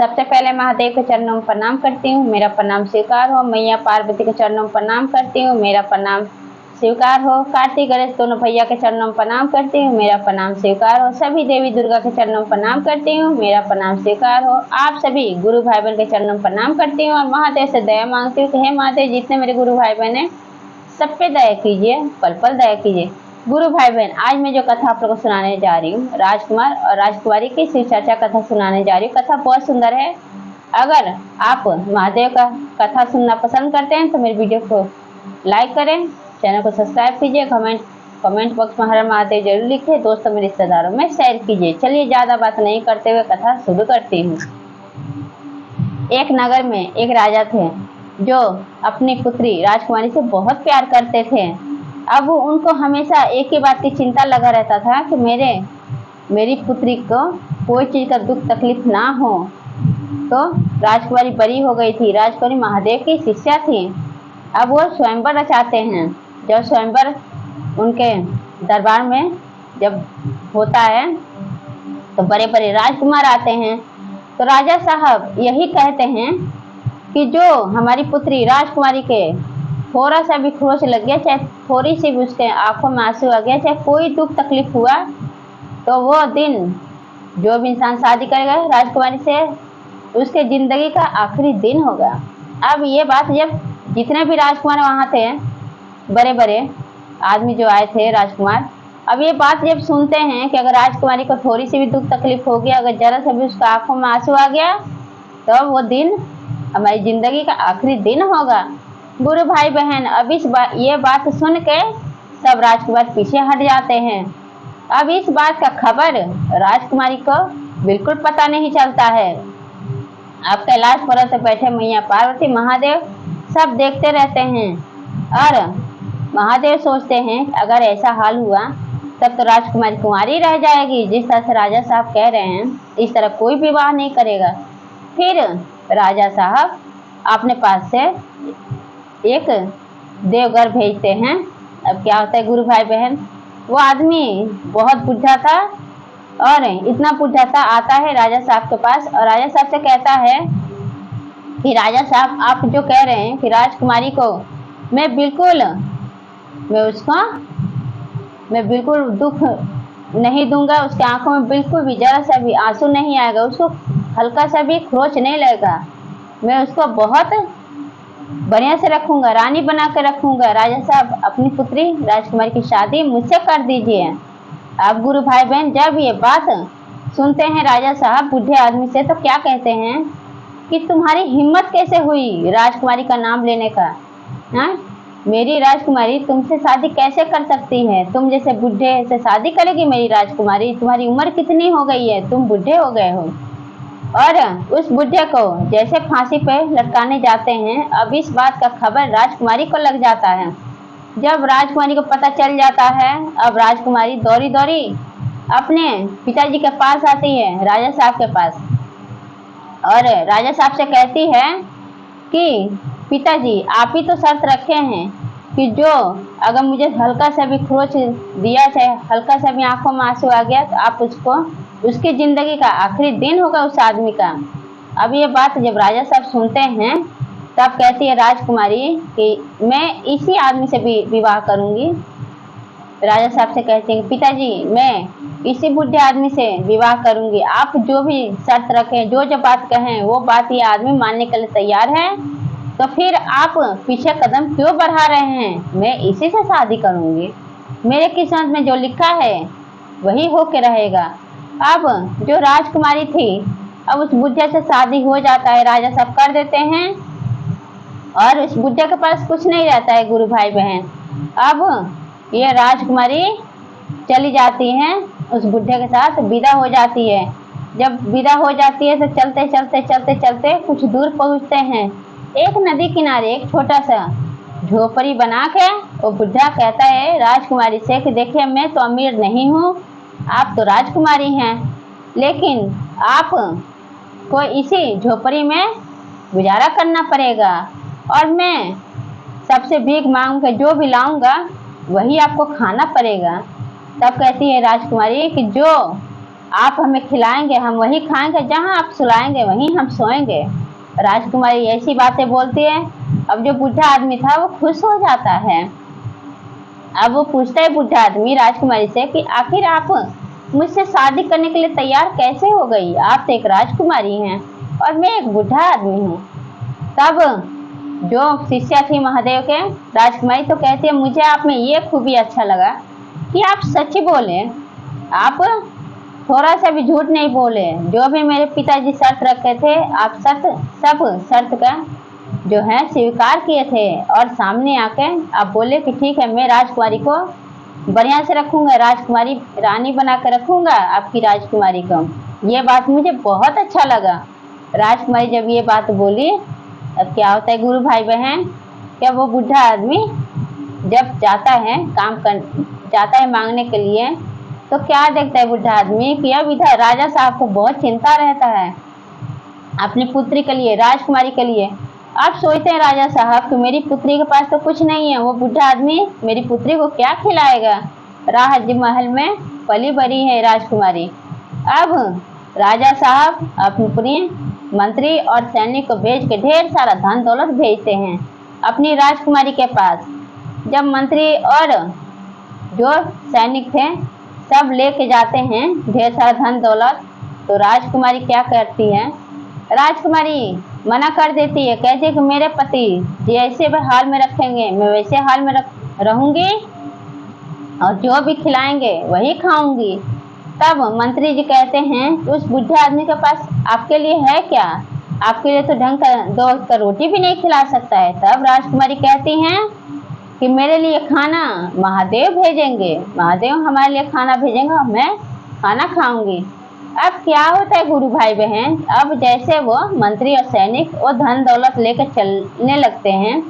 सबसे पहले महादेव के चरणों में प्रणाम करती हूँ, मेरा प्रणाम स्वीकार हो। मैया पार्वती के चरणों में प्रणाम करती हूँ, मेरा प्रणाम स्वीकार हो। कार्तिक गणेश दोनों भैया के चरणों में प्रणाम करती हूँ, मेरा प्रणाम स्वीकार हो। सभी देवी दुर्गा के चरणों में प्रणाम करती हूँ, मेरा प्रणाम स्वीकार हो। आप सभी गुरु भाई बहन के चरणों में प्रणाम करती हूँ और महादेव से दया मांगती हूँ कि हे महादेव, जितने मेरे गुरु भाई बहन हैं सब पे दया कीजिए, पल पल दया कीजिए। गुरु भाई बहन, आज मैं जो कथा आप लोगों को सुनाने जा रही हूँ, राजकुमार और राजकुमारी की शिव चर्चा कथा सुनाने जा रही हूँ। कथा बहुत सुंदर है। अगर आप महादेव का कथा सुनना पसंद करते हैं तो मेरे वीडियो को लाइक करें, चैनल को सब्सक्राइब कीजिए, कमेंट बॉक्स में हर महादेव जरूर लिखें, दोस्तों में रिश्तेदारों में शेयर कीजिए। चलिए ज़्यादा बात नहीं करते हुए कथा शुरू करती हूँ। एक नगर में एक राजा थे जो अपनी पुत्री राजकुमारी से बहुत प्यार करते थे। अब उनको हमेशा एक ही बात की चिंता लगा रहता था कि मेरी पुत्री को कोई चीज़ का दुख तकलीफ ना हो। तो राजकुमारी बड़ी हो गई थी, राजकुमारी महादेव की शिष्या थी। अब वो स्वयंवर रचाते हैं। जब स्वयंवर उनके दरबार में जब होता है तो बड़े बड़े राजकुमार आते हैं। तो राजा साहब यही कहते हैं कि जो हमारी पुत्री राजकुमारी के थोड़ा सा भी खरोच लग गया, चाहे थोड़ी सी भी उसके आंखों में आंसू आ गया, चाहे कोई दुख तकलीफ हुआ, तो वो दिन जो भी इंसान शादी करेगा राजकुमारी से, उसके ज़िंदगी का आखिरी दिन होगा। अब ये बात जब जितने भी राजकुमार वहाँ थे, बड़े बड़े आदमी जो आए थे राजकुमार, अब ये बात जब सुनते हैं कि अगर राजकुमारी को थोड़ी सी भी दुख तकलीफ हो गया, अगर जरा सा भी उसका आंखों में आंसू आ गया, तो वो दिन हमारी ज़िंदगी का आखिरी दिन होगा। गुरु भाई बहन, अब ये बात सुन के सब राजकुमार पीछे हट जाते हैं। अब इस बात का खबर राजकुमारी को बिल्कुल पता नहीं चलता है। अब कैलाश पर्वत पर बैठे मैया पार्वती महादेव सब देखते रहते हैं और महादेव सोचते हैं अगर ऐसा हाल हुआ तब तो राजकुमारी कुंवारी रह जाएगी। जिस तरह से राजा साहब कह रहे हैं इस तरह कोई विवाह नहीं करेगा। फिर राजा साहब अपने पास से एक देवगर भेजते हैं। अब क्या होता है गुरु भाई बहन, वो आदमी बहुत बुढ़ा था और इतना बुढ़ा था, आता है राजा साहब के पास और राजा साहब से कहता है कि राजा साहब, आप जो कह रहे हैं कि राजकुमारी को मैं बिल्कुल दुख नहीं दूंगा, उसके आंखों में बिल्कुल भी जरा सा भी आंसू नहीं आएगा, उसको हल्का सा भी खरोच नहीं लगेगा, मैं उसको बहुत बढ़िया से रखूंगा, रानी बना के रखूंगा। राजा साहब, अपनी पुत्री राजकुमारी की शादी मुझसे कर दीजिए। अब गुरु भाई बहन जब ये बात सुनते हैं राजा साहब बूढ़े आदमी से, तो क्या कहते हैं कि तुम्हारी हिम्मत कैसे हुई राजकुमारी का नाम लेने का? हाँ, मेरी राजकुमारी तुमसे शादी कैसे कर सकती है? तुम जैसे बूढ़े से शादी करेगी मेरी राजकुमारी? तुम्हारी उम्र कितनी हो गई है, तुम बूढ़े हो गए हो। और उस बुढ़े को जैसे फांसी पे लटकाने जाते हैं, अब इस बात का खबर राजकुमारी को लग जाता है। जब राजकुमारी को पता चल जाता है, अब राजकुमारी दौड़ी दौड़ी अपने पिताजी के पास आती है, राजा साहब के पास, और राजा साहब से कहती है कि पिताजी, आप ही तो शर्त रखे हैं कि जो अगर मुझे हल्का सा भी खरोच दिया, चाहे हल्का सा भी आंखों में आंसू आ गया, तो आप उसकी ज़िंदगी का आखिरी दिन होगा उस आदमी का। अब ये बात जब राजा साहब सुनते हैं तब कहती है राजकुमारी कि मैं इसी आदमी से भी विवाह करूंगी। राजा साहब से कहते हैं पिताजी, मैं इसी बूढ़े आदमी से विवाह करूंगी, आप जो भी शर्त रखें, जो बात कहें वो बात ये आदमी मानने के लिए तैयार है, तो फिर आप पीछे कदम क्यों बढ़ा रहे हैं? मैं इसी से शादी करूंगी, मेरे किस्मत में जो लिखा है वही होके रहेगा। अब जो राजकुमारी थी, अब उस बुढ़े से शादी हो जाता है, राजा साहब कर देते हैं और उस बुढ़े के पास कुछ नहीं रहता है गुरु भाई बहन। अब ये राजकुमारी चली जाती हैं, उस बुढ़े के साथ विदा हो जाती है। जब विदा हो जाती है तो चलते चलते चलते चलते कुछ दूर पहुंचते हैं। एक नदी किनारे एक छोटा सा झोपड़ी बना के वो बुढ़ा कहता है राजकुमारी से कि देखिए, मैं तो अमीर नहीं हूँ, आप तो राजकुमारी हैं, लेकिन आप को इसी झोपड़ी में गुजारा करना पड़ेगा और मैं सबसे भीख मांग के जो भी लाऊंगा वही आपको खाना पड़ेगा। तब कहती है राजकुमारी कि जो आप हमें खिलाएंगे, हम वही खाएंगे, जहाँ आप सुलाएंगे वहीं हम सोएंगे। राजकुमारी ऐसी बातें बोलती है। अब जो बूढ़ा आदमी था वो खुश हो जाता है। अब वो पूछता है बूढ़ा आदमी राजकुमारी से कि आखिर आप मुझसे शादी करने के लिए तैयार कैसे हो गई? आप तो एक राजकुमारी हैं और मैं एक बूढ़ा आदमी हूँ। तब जो शिष्या थी महादेव के, राजकुमारी तो कहती है मुझे आप में ये खूबी अच्छा लगा कि आप सच बोले, आप थोड़ा सा भी झूठ नहीं बोले। जो भी मेरे पिताजी शर्त रखे थे आप सब शर्त का जो है स्वीकार किए थे और सामने आके आप बोले कि ठीक है, मैं राजकुमारी को बढ़िया से रखूंगा, राजकुमारी रानी बना कर रखूंगा आपकी राजकुमारी को। ये बात मुझे बहुत अच्छा लगा। राजकुमारी जब ये बात बोली, अब क्या होता है गुरु भाई बहन, क्या वो बूढ़ा आदमी जब जाता है मांगने के लिए, तो क्या देखता है बूढ़ा आदमी कि अब इधर राजा साहब को बहुत चिंता रहता है अपनी पुत्री के लिए, राजकुमारी के लिए। आप सोचते हैं राजा साहब कि मेरी पुत्री के पास तो कुछ नहीं है, वो बूढ़ा आदमी मेरी पुत्री को क्या खिलाएगा? राज महल में पली बड़ी है राजकुमारी। अब राजा साहब अपनी मंत्री और सैनिक को भेज के ढेर सारा धन दौलत भेजते हैं अपनी राजकुमारी के पास। जब मंत्री और जो सैनिक थे सब लेके जाते हैं ढेर सारा धन दौलत, तो राजकुमारी क्या करती है? राजकुमारी मना कर देती है, कहती है कि मेरे पति जैसे हाल में रखेंगे मैं वैसे हाल में रहूंगी और जो भी खिलाएंगे वही खाऊंगी। तब मंत्री जी कहते हैं उस बूढ़े आदमी के पास आपके लिए है क्या? आपके लिए तो ढंग का 2 वक्त का रोटी भी नहीं खिला सकता है। तब राजकुमारी कहती हैं कि मेरे लिए खाना महादेव भेजेंगे, महादेव हमारे लिए खाना भेजेंगे और मैं खाना खाऊंगी। अब क्या होता है गुरु भाई बहन, अब जैसे वो मंत्री और सैनिक वो धन दौलत लेकर चलने लगते हैं,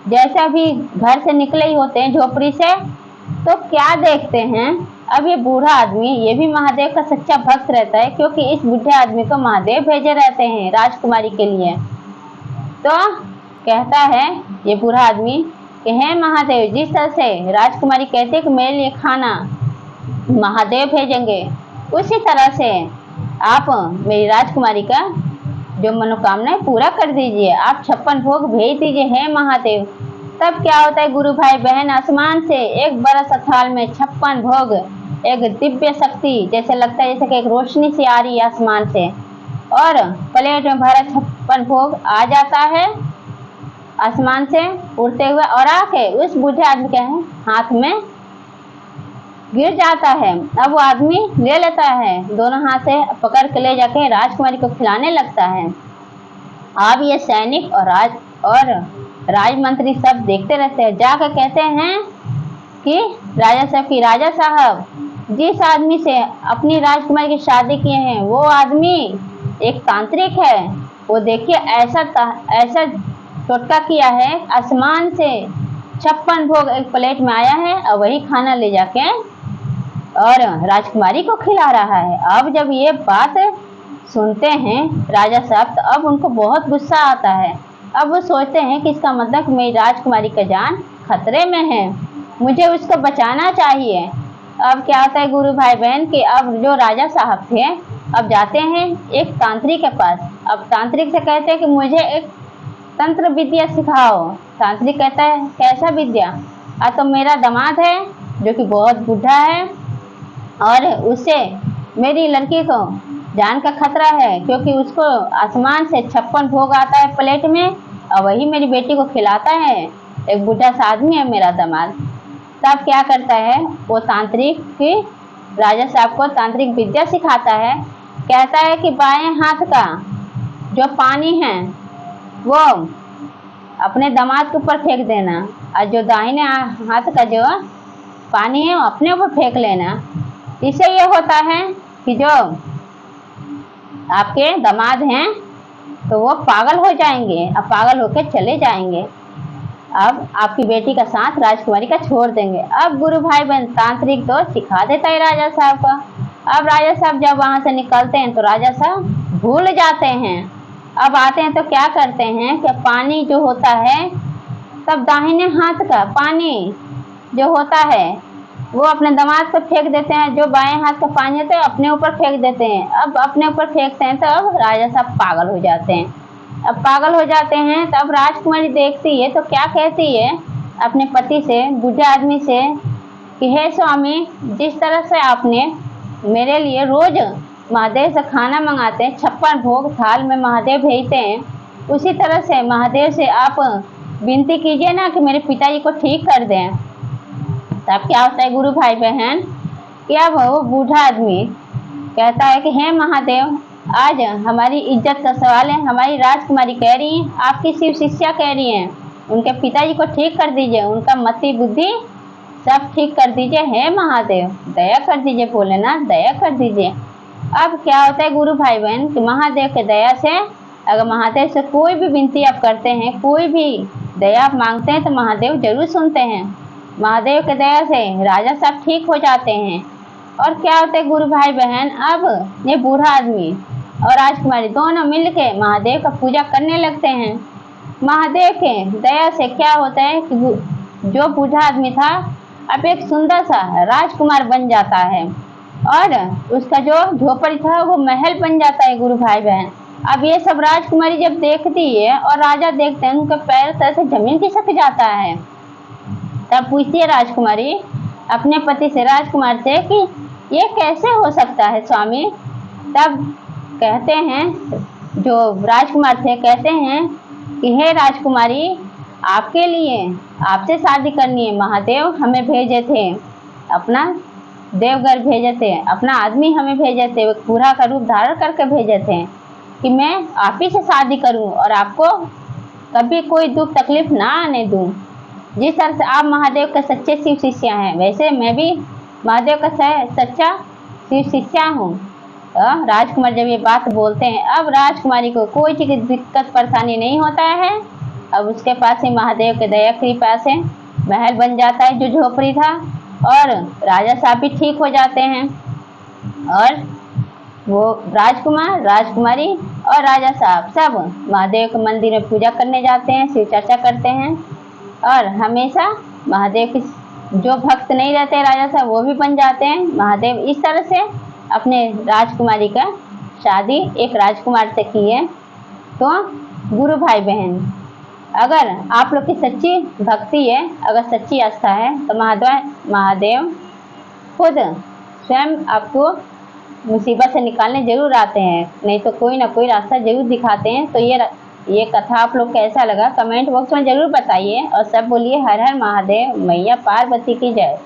जैसे अभी घर से निकले ही होते हैं झोपड़ी से, तो क्या देखते हैं अब ये बूढ़ा आदमी, ये भी महादेव का सच्चा भक्त रहता है क्योंकि इस बूढ़े आदमी को महादेव भेजे रहते हैं राजकुमारी के लिए। तो कहता है ये बूढ़ा आदमी कि हे महादेव, जिस तरह से राजकुमारी कहते हैं कि मेरे लिए खाना महादेव भेजेंगे, उसी तरह से आप मेरी राजकुमारी का जो मनोकामना पूरा कर दीजिए, आप 56 भोग भेज दीजिए हे महादेव। तब क्या होता है गुरु भाई बहन, आसमान से एक बड़ा सा थाल में 56 भोग, एक दिव्य शक्ति, जैसे लगता है जैसे कि एक रोशनी सी आ रही है आसमान से, और प्लेट में भरा 56 भोग आ जाता है आसमान से उड़ते हुए और आके उस बूढ़े आदमी के हाथ में गिर जाता है। अब वो आदमी ले लेता है, दोनों हाथ से पकड़ के ले जाके राजकुमारी को खिलाने लगता है। अब ये सैनिक और राजमंत्री सब देखते रहते हैं, जाकर कहते हैं कि राजा साहब जिस आदमी से अपनी राजकुमारी की शादी किए हैं वो आदमी एक तांत्रिक है। वो देखिए ऐसा टोटका किया है, आसमान से 56 भोग एक प्लेट में आया है और वही खाना ले जाके और राजकुमारी को खिला रहा है। अब जब ये बात सुनते हैं राजा साहब, तो अब उनको बहुत गुस्सा आता है। अब वो सोचते हैं कि इसका मतलब मेरी राजकुमारी का जान खतरे में है, मुझे उसको बचाना चाहिए। अब क्या होता है गुरु भाई बहन कि अब जो राजा साहब थे अब जाते हैं एक तांत्रिक के पास। अब तांत्रिक से कहते हैं कि मुझे एक तंत्र विद्या सिखाओ। तांत्रिक कहता है कैसा विद्या? तो मेरा दामाद है जो कि बहुत बूढ़ा है और उससे मेरी लड़की को जान का खतरा है, क्योंकि उसको आसमान से 56 भोग आता है प्लेट में और वही मेरी बेटी को खिलाता है। एक बूढ़ा सा आदमी है मेरा दामाद। तब क्या करता है वो तांत्रिक की राजा साहब को तांत्रिक विद्या सिखाता है। कहता है कि बाएं हाथ का जो पानी है वो अपने दामाद के ऊपर फेंक देना और जो दाहिने हाथ का जो पानी है वो अपने ऊपर फेंक लेना। इससे ये होता है कि जो आपके दामाद हैं तो वो पागल हो जाएंगे और पागल होकर चले जाएंगे। अब आपकी बेटी का साथ राजकुमारी का छोड़ देंगे। अब गुरु भाई बहन तांत्रिक तो सिखा देता है राजा साहब को। अब राजा साहब जब वहां से निकलते हैं तो राजा साहब भूल जाते हैं। अब आते हैं तो क्या करते हैं कि पानी जो होता है, तब दाहिने हाथ का पानी जो होता है वो अपने दामाद पर फेंक देते हैं, जो बाएं हाथ का पानी होता है अपने ऊपर फेंक देते हैं। अब अपने ऊपर फेंकते हैं तो अब राजा साहब पागल हो जाते हैं। अब पागल हो जाते हैं तो अब राजकुमारी देखती है तो क्या कहती है अपने पति से, बूढ़े आदमी से, कि हे स्वामी, जिस तरह से आपने मेरे लिए रोज महादेव से खाना मंगाते हैं, 56 भोग थाल में महादेव भेजते हैं, उसी तरह से महादेव से आप विनती कीजिए ना कि मेरे पिताजी को ठीक कर दें। तब क्या होता है गुरु भाई बहन, कि अब वो बूढ़ा आदमी कहता है कि हे महादेव, आज हमारी इज्जत का सवाल है, हमारी राजकुमारी कह रही है, आपकी शिव शिष्या कह रही हैं, उनके पिताजी को ठीक कर दीजिए, उनका मति बुद्धि सब ठीक कर दीजिए, हे महादेव दया कर दीजिए, भोलेनाथ दया कर दीजिए। अब क्या होता है गुरु भाई बहन कि महादेव के दया से, अगर महादेव से कोई भी विनती आप करते हैं, कोई भी दया आप मांगते हैं तो महादेव जरूर सुनते हैं। महादेव के दया से राजा साहब ठीक हो जाते हैं। और क्या होता है गुरु भाई बहन, अब ये बूढ़ा आदमी और राजकुमारी दोनों मिलके महादेव का पूजा करने लगते हैं। महादेव के दया से क्या होता है कि जो बूढ़ा आदमी था अब एक सुंदर सा राजकुमार बन जाता है, और उसका जो झोपड़ी था वो महल बन जाता है गुरु भाई बहन। अब ये सब राजकुमारी जब देखती है और राजा देखते हैं, उनके पैर तले से जमीन खिसक जाता है। तब पूछती है राजकुमारी अपने पति से, राजकुमार से, कि ये कैसे हो सकता है स्वामी। तब कहते हैं, जो राजकुमार थे कहते हैं कि हे राजकुमारी, आपके लिए आपसे शादी करनी है, महादेव हमें भेजे थे, अपना देवघर भेजे थे, अपना आदमी हमें भेजे थे, बूढ़ा का रूप धारण करके भेजे थे कि मैं आप ही से शादी करूं और आपको कभी कोई दुख तकलीफ ना आने दूं। जिस तरह से आप महादेव के सच्चे शिव शिष्या हैं, वैसे मैं भी महादेव का सच्चा शिव शिष्या हूँ। राजकुमार जब ये बात बोलते हैं, अब राजकुमारी को कोई चीज़ की दिक्कत परेशानी नहीं होता है। अब उसके पास ही महादेव के दया कृपा से महल बन जाता है जो झोपड़ी था, और राजा साहब भी ठीक हो जाते हैं। और वो राजकुमार, राजकुमारी और राजा साहब सब महादेव के मंदिर में पूजा करने जाते हैं, शिव चर्चा करते हैं, और हमेशा महादेव की जो भक्त नहीं रहते राजा साहब वो भी बन जाते हैं महादेव। इस तरह से अपने राजकुमारी का शादी एक राजकुमार से की है। तो गुरु भाई बहन, अगर आप लोग की सच्ची भक्ति है, अगर सच्ची आस्था है, तो महादेव खुद स्वयं आपको मुसीबत से निकालने जरूर आते हैं, नहीं तो कोई ना कोई रास्ता जरूर दिखाते हैं। तो ये कथा आप लोग कैसा लगा कमेंट बॉक्स में जरूर बताइए, और सब बोलिए हर हर महादेव, मैया पार्वती की जय।